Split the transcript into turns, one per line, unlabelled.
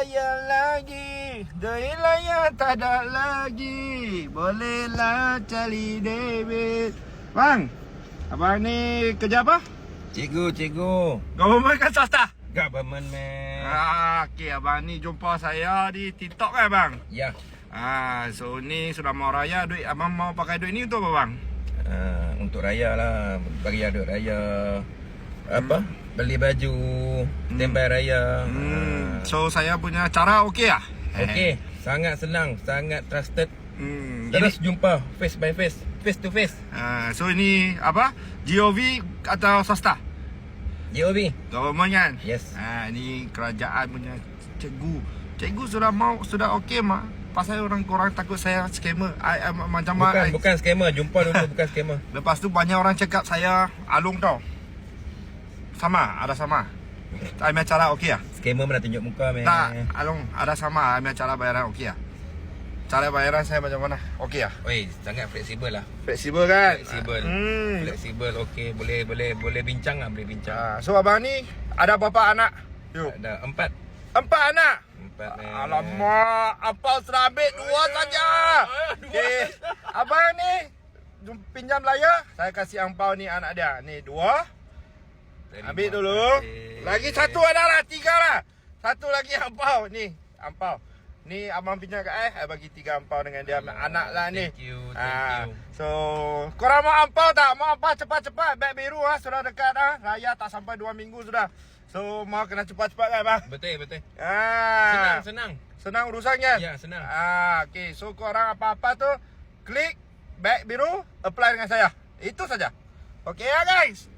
layan lagi. Doi layan tak ada lagi. Bolehlah cari David. Bang, abang ni kerja apa?
Cikgu.
Government kan swasta?
Government man.
Okey, abang ni jumpa saya di TikTok kan bang?
Ya.
So ni sudah mau raya, duit abang mau pakai duit ni untuk apa bang?
Untuk raya lah. Bagi duit raya. Apa? Beli baju. Standby raya.
So saya punya cara okey lah?
Okey. Sangat senang. Sangat trusted.
Ini,
Terus jumpa face by face. Face to face.
so ini apa? GOV atau swasta?
JOB.
Government kan?
Yes.
Ni kerajaan punya cikgu. Cikgu sudah okey mak. Pasal korang takut saya scammer. Macam
Bukan scammer. Jumpa dulu bukan scammer.
Lepas tu banyak orang cakap saya alung tau. Ada sama. I punya cara okey lah?
Scammer mana tunjuk muka man.
Tak, alung ada sama. I punya cara bayaran okey lah? Cara bayaran saya macam mana? Okey lah?
Oi, sangat fleksibel lah.
Fleksibel kan?
Fleksibel okey. Boleh bincang lah, boleh bincang.
So abang ni ada berapa anak?
Ada 4
anak?
man.
Alamak, abang sudah ambil 2 saja. Okay. Abang ni pinjam layar, saya kasih angpau ni anak dia. Ni 2. Ambil dulu. Lagi 1 ada lah, 3 lah. 1 lagi angpau ni, angpau. Ni abang pinjam kat I bagi 3 angpau dengan dia anak lah ni.
Thank you.
So, korang mau angpau tak? Mau angpau cepat-cepat. Beg biru sudah dekat Raya tak sampai 2 minggu sudah. So, mau kena cepat-cepat kan bang?
Betul.
Senang. Senang urusan kan?
Ya, senang.
Okay. So, korang apa-apa tu klik beg biru, apply dengan saya. Itu saja. Okay ya guys?